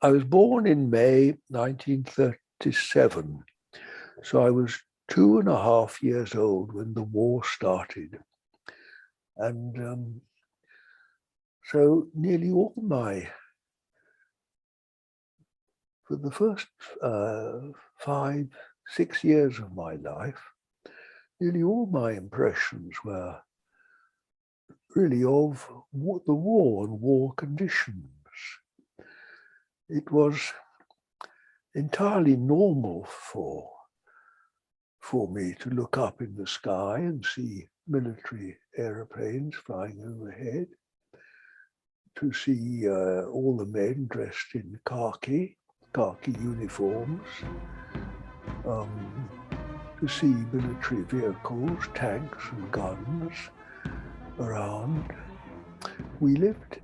I was born in May 1937, so I was 2.5 years old when the war started. And so nearly all for the first 5, 6 years of my life, nearly all my impressions were really of the war and war conditions. It was entirely normal for me to look up in the sky and see military aeroplanes flying overhead, to see all the men dressed in khaki uniforms, to see military vehicles, tanks and guns around. We lived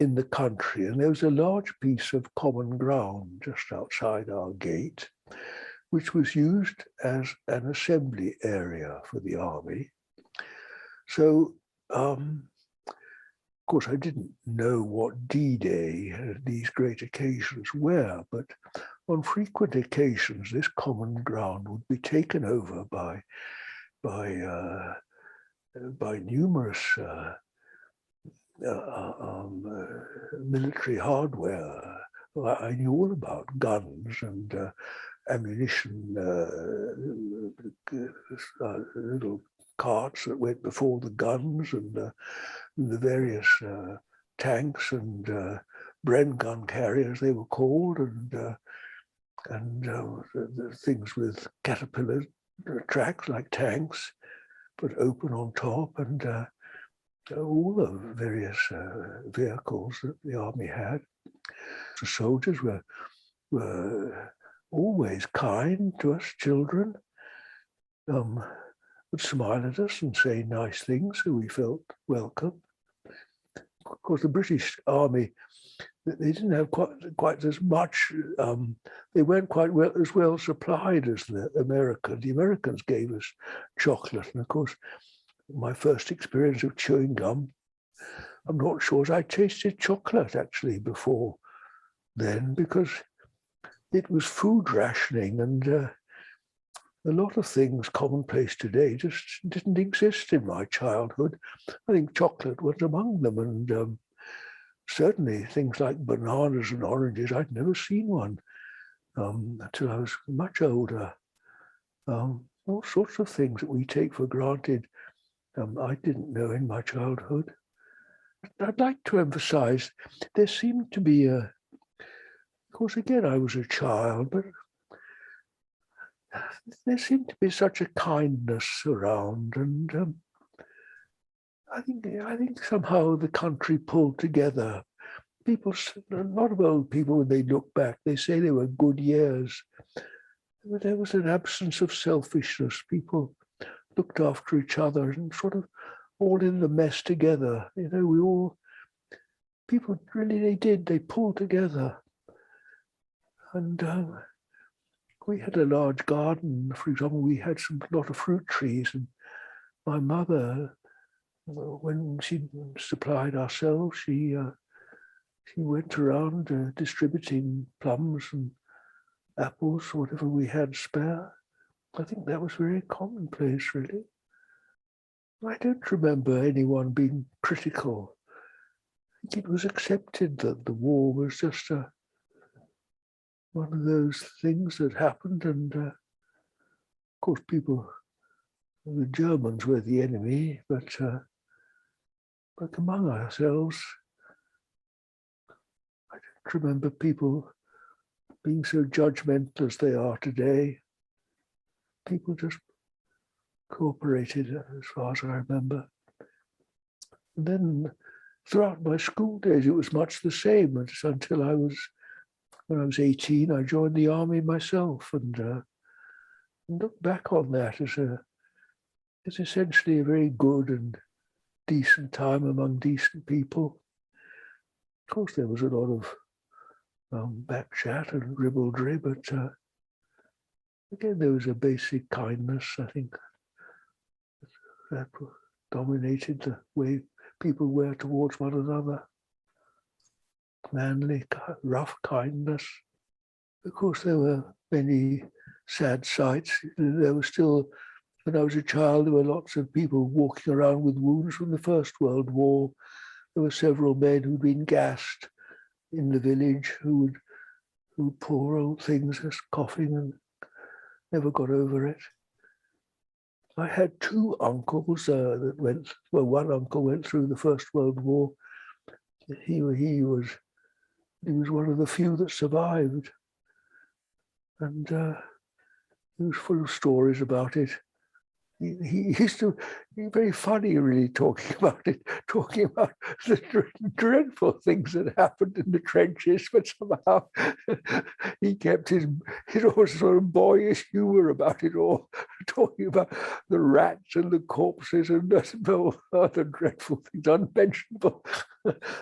in the country, and there was a large piece of common ground just outside our gate, which was used as an assembly area for the army. So, of course, I didn't know what D-Day, these great occasions were, but on frequent occasions, this common ground would be taken over by numerous military hardware. I knew all about guns and ammunition, little carts that went before the guns, and the various tanks and Bren gun carriers, they were called, and the things with caterpillar tracks like tanks, but open on top, and all the various vehicles that the army had. The soldiers were always kind to us children, would smile at us and say nice things, so we felt welcome. Of course, the British Army, they didn't have quite as much, they weren't quite as well supplied as the Americans. The Americans gave us chocolate, and of course, my first experience of chewing gum, I'm not sure I tasted chocolate actually before then, because it was food rationing, and a lot of things commonplace today just didn't exist in my childhood. I think chocolate was among them, and certainly things like bananas and oranges, I'd never seen one until I was much older. All sorts of things that we take for granted, I didn't know in my childhood. I'd like to emphasize there seemed to be of course, again, I was a child, but there seemed to be such a kindness around, and I think somehow the country pulled together. A lot of old people, when they look back, they say they were good years. But there was an absence of selfishness. People looked after each other and sort of all in the mess together. You know, people really, they pulled together. And we had a large garden. For example, we had a lot of fruit trees, and my mother, when she supplied ourselves, she went around distributing plums and apples, whatever we had spare. I think that was very commonplace, really. I don't remember anyone being critical. I think it was accepted that the war was just one of those things that happened, and of course the Germans were the enemy, but among ourselves, I don't remember people being so judgmental as they are today. People just cooperated as far as I remember. And then throughout my school days, it was much the same until when I was 18, I joined the army myself, and look back on that as essentially a very good and decent time among decent people. Of course, there was a lot of back chat and ribaldry, but again, there was a basic kindness, I think, that dominated the way people were towards one another. manly, rough kindness. Of course, there were many sad sights. There were still, when I was a child, there were lots of people walking around with wounds from the First World War. There were several men who'd been gassed in the village who poor old things, just coughing and never got over it. I had two uncles that went. Well, one uncle went through the First World War. He was one of the few that survived, and he was full of stories about it. He used to be very funny, really, talking about the dreadful things that happened in the trenches, but somehow he kept his all sort of boyish humor about it all, talking about the rats and the corpses and other dreadful things, unmentionable.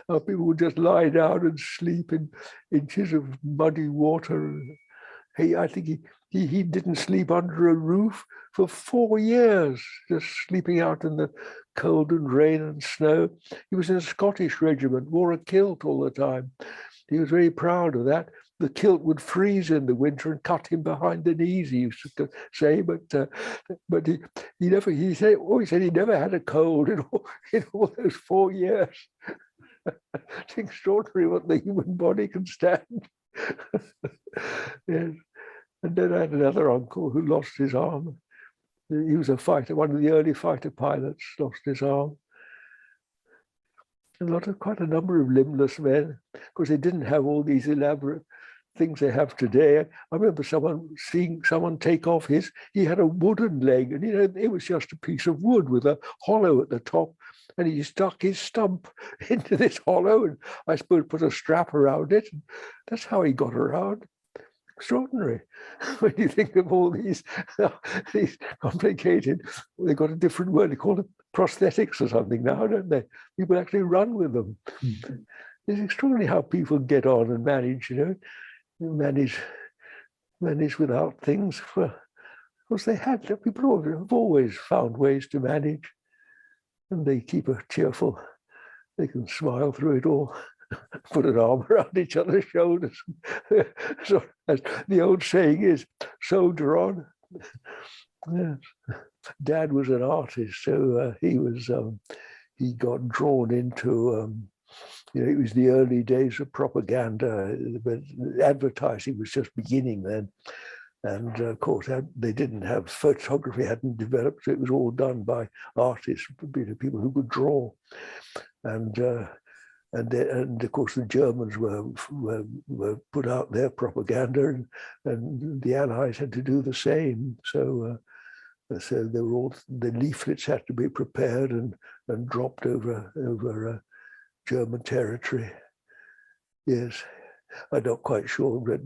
How people would just lie down and sleep in inches of muddy water. I think he didn't sleep under a roof for 4 years, just sleeping out in the cold and rain and snow. He was in a Scottish regiment, wore a kilt all the time. He was very proud of that. The kilt would freeze in the winter and cut him behind the knees, he used to say, but he said he never had a cold in all those 4 years. It's extraordinary what the human body can stand. Yes. And then I had another uncle who lost his arm. He was a fighter, one of the early fighter pilots, lost his arm. Quite a number of limbless men, because they didn't have all these elaborate things they have today. I remember seeing someone take off he had a wooden leg, and it was just a piece of wood with a hollow at the top, and he stuck his stump into this hollow, and I suppose put a strap around it. And that's how he got around. Extraordinary when you think of all these complicated. They've got a different word. They call it prosthetics or something now, don't they? People actually run with them. Mm-hmm. It's extraordinary how people get on and manage. Manage without things. Of course, people have always found ways to manage, and they keep a cheerful. They can smile through it all. Put an arm around each other's shoulders. So, as the old saying is, soldier on. Yes. Dad was an artist, so he got drawn into, it was the early days of propaganda, but advertising was just beginning then. And of course, they didn't have photography, hadn't developed, so it was all done by artists, people who could draw. And of course the Germans were put out their propaganda, and the Allies had to do the same. So they were all, the leaflets had to be prepared and dropped over German territory. Yes, I'm not quite sure, but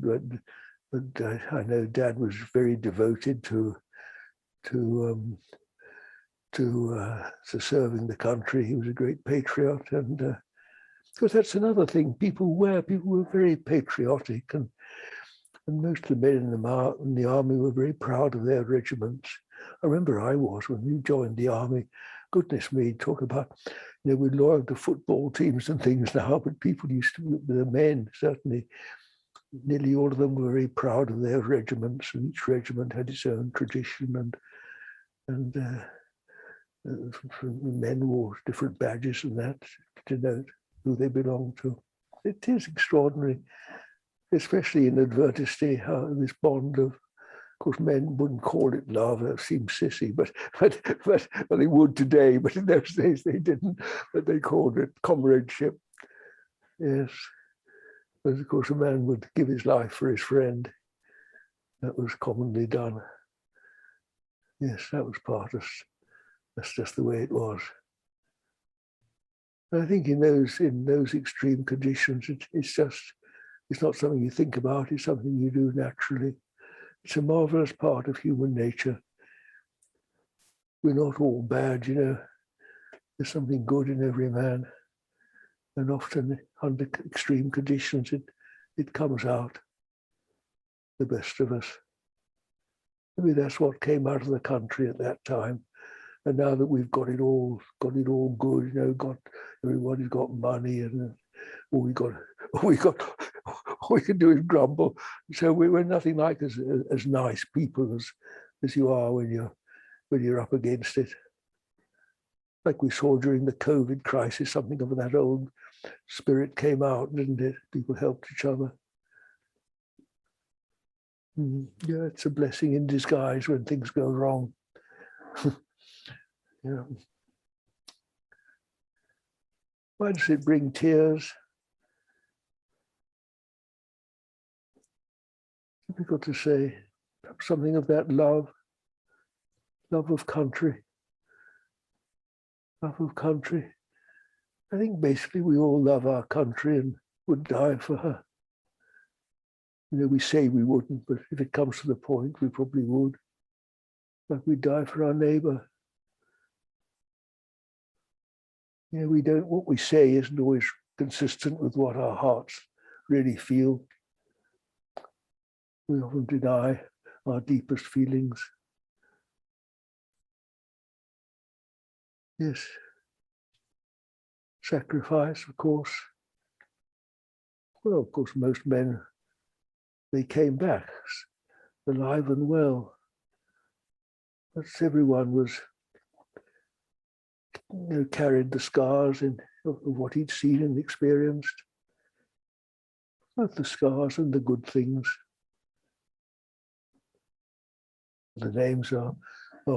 I know Dad was very devoted to serving the country. He was a great patriot, and because that's another thing people were very patriotic, and most of the men in the army were very proud of their regiments. I remember I was when we joined the army. Goodness me, talk about, we're loyal to football teams and things now, but people used to, the men certainly, nearly all of them were very proud of their regiments, and each regiment had its own tradition, and men wore different badges and that to denote who they belong to. It is extraordinary, especially in adversity, how this bond of course, men wouldn't call it love. That seems sissy, but they would today. But in those days they didn't. But they called it comradeship. Yes, but of course a man would give his life for his friend. That was commonly done. Yes, that was part of. That's just the way it was. I think in those extreme conditions, it's not something you think about, it's something you do naturally. It's a marvelous part of human nature. We're not all bad, There's something good in every man. And often under extreme conditions, it comes out, the best of us. Maybe that's what came out of the country at that time. And now that we've got it all good, everybody's got money, and we got, all we can do is grumble. So we're nothing like as nice people as you are when you're up against it. Like we saw during the COVID crisis, something of that old spirit came out, didn't it? People helped each other. Yeah, it's a blessing in disguise when things go wrong. Yeah. Why does it bring tears? Difficult to say. Perhaps something of that love of country. Love of country. I think basically we all love our country and would die for her. You know, we say we wouldn't, but if it comes to the point, we probably would. Like we die for our neighbor. You know, what we say isn't always consistent with what our hearts really feel. We often deny our deepest feelings. Yes. Sacrifice, of course. Well, of course, most men, they came back alive and well. But everyone was, carried the scars of what he'd seen and experienced. Both the scars and the good things. The names are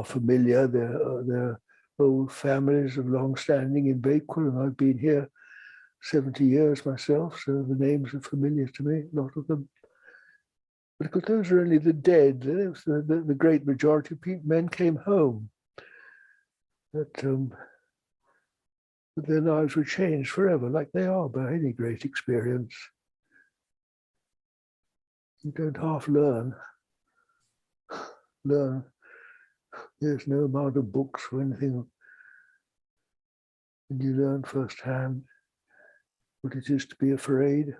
familiar. They're old families of long standing in Bakewell, and I've been here 70 years myself, so the names are familiar to me, a lot of them. Because those are only the dead. The great majority of men came home. But their lives were changed forever, like they are by any great experience. You don't half learn. There's no amount of books or anything. And you learn firsthand what it is to be afraid.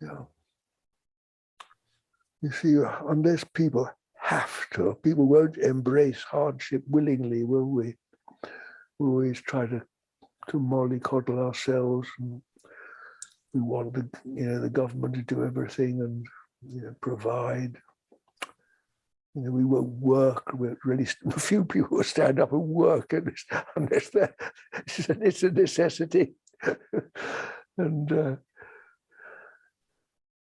Yeah. You see, unless people have to, people won't embrace hardship willingly, will we? We always try to mollycoddle ourselves, and we want the government to do everything and provide. We won't work. Really, few people will stand up and work unless it's a necessity. And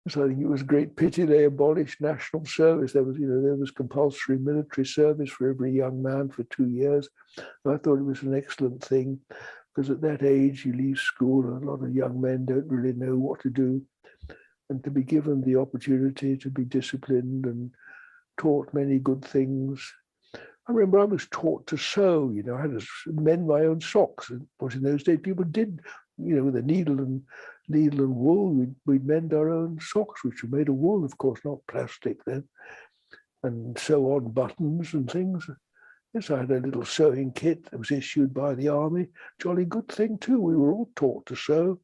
so I think it was a great pity they abolished national service. There was compulsory military service for every young man for 2 years. And I thought it was an excellent thing, because at that age you leave school and a lot of young men don't really know what to do, and to be given the opportunity to be disciplined and taught many good things. I remember I was taught to sew. I had to mend my own socks. Of course, in those days, people did, with a needle and wool, we'd mend our own socks, which were made of wool, of course, not plastic then, and sew on buttons and things. Yes, I had a little sewing kit that was issued by the army. Jolly good thing too. We were all taught to sew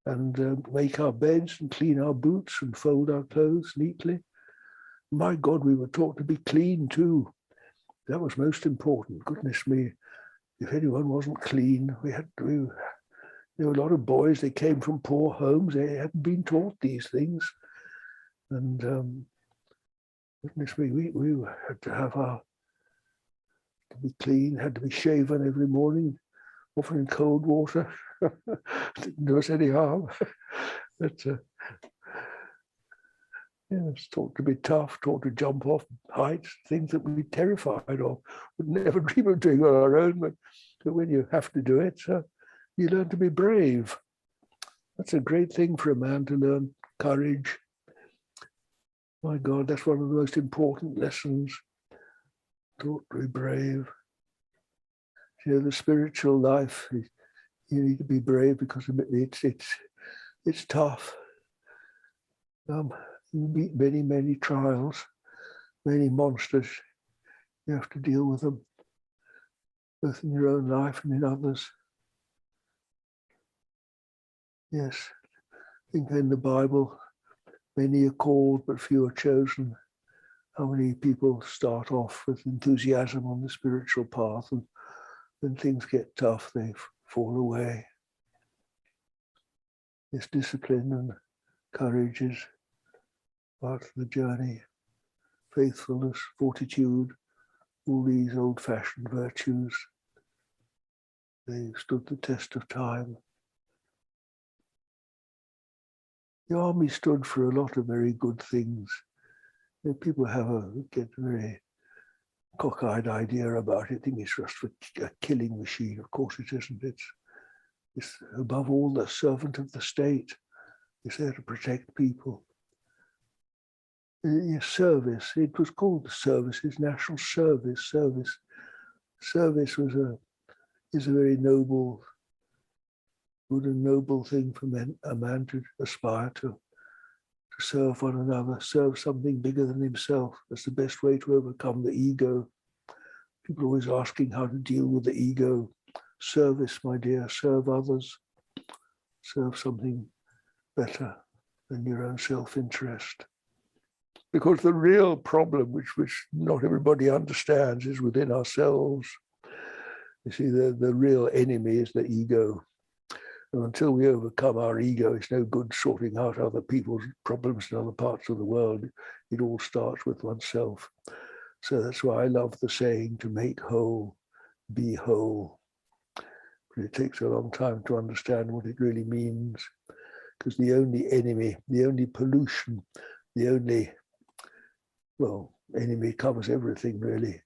and make our beds and clean our boots and fold our clothes neatly. My God, we were taught to be clean too. That was most important. Goodness me, if anyone wasn't clean, there were a lot of boys, they came from poor homes, they hadn't been taught these things. And goodness me, we had to be clean, had to be shaven every morning, often in cold water. Didn't do us any harm. But it's taught to be tough, taught to jump off heights, things that we'd be terrified of, would never dream of doing on our own, but when you have to do it, you learn to be brave. That's a great thing for a man to learn, courage. My God, that's one of the most important lessons, taught to be brave. The spiritual life, you need to be brave because it's tough. You meet many, many trials, many monsters. You have to deal with them, both in your own life and in others. Yes, I think in the Bible, many are called, but few are chosen. How many people start off with enthusiasm on the spiritual path and when things get tough, they fall away. This discipline and courage is part of the journey. Faithfulness, fortitude, all these old-fashioned virtues, they stood the test of time. The army stood for a lot of very good things. People get a very cockeyed idea about it, think it's just a killing machine. Of course it isn't. It's above all the servant of the state. It's there to protect people. Service, it was called the services, national service. Service is a very noble, good and noble thing for a man to aspire to serve one another, serve something bigger than himself. That's the best way to overcome the ego. People are always asking how to deal with the ego. Service, my dear, serve others. Serve something better than your own self-interest. Because the real problem, which not everybody understands, is within ourselves. You see, the real enemy is the ego. And until we overcome our ego, it's no good sorting out other people's problems in other parts of the world. It all starts with oneself. So that's why I love the saying, to make whole, be whole. But it takes a long time to understand what it really means, because the only enemy, the only pollution, the only, enemy covers everything really,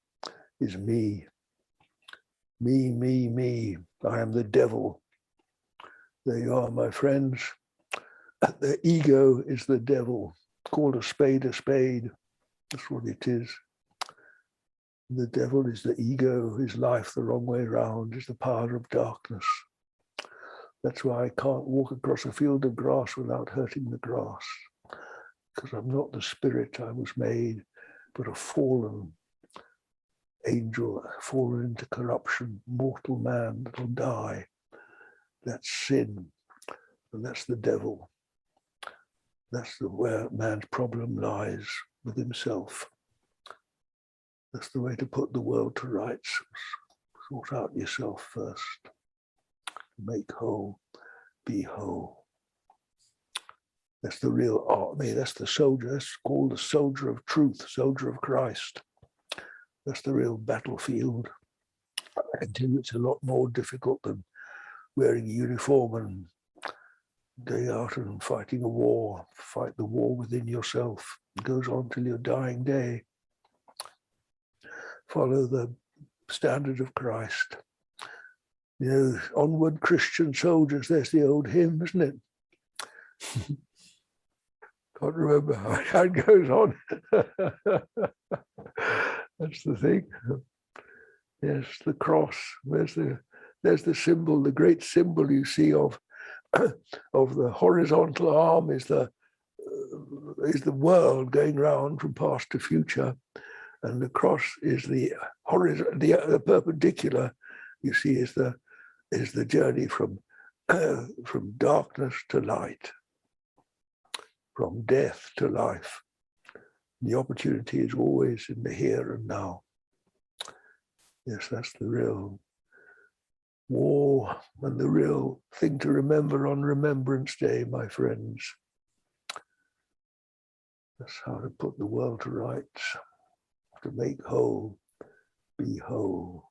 is me. Me. I am the devil. There you are, my friends. The ego is the devil. Call a spade a spade. That's what it is. The devil is the ego, is life the wrong way round, is the power of darkness. That's why I can't walk across a field of grass without hurting the grass, because I'm not the spirit I was made, but a fallen angel, fallen into corruption, mortal man that'll die. That's sin, and that's the devil. That's where man's problem lies, with himself. That's the way to put the world to rights. Sort out yourself first. Make whole, be whole. That's the real army. That's the soldier. That's called the soldier of truth, soldier of Christ. That's the real battlefield. I can tell you it's a lot more difficult than wearing a uniform and going out and fighting a war. Fight the war within yourself. It goes on till your dying day. Follow the standard of Christ. You know, onward Christian soldiers, there's the old hymn, isn't it? Can't remember how it goes on. That's the thing. Yes, the cross. There's the symbol, the great symbol you see of the horizontal arm is the world going round from past to future, and the cross is the perpendicular. You see, is the journey from darkness to light, from death to life. The opportunity is always in the here and now. Yes, that's the real war and the real thing to remember on Remembrance Day, my friends. That's how to put the world to rights, to make whole, be whole.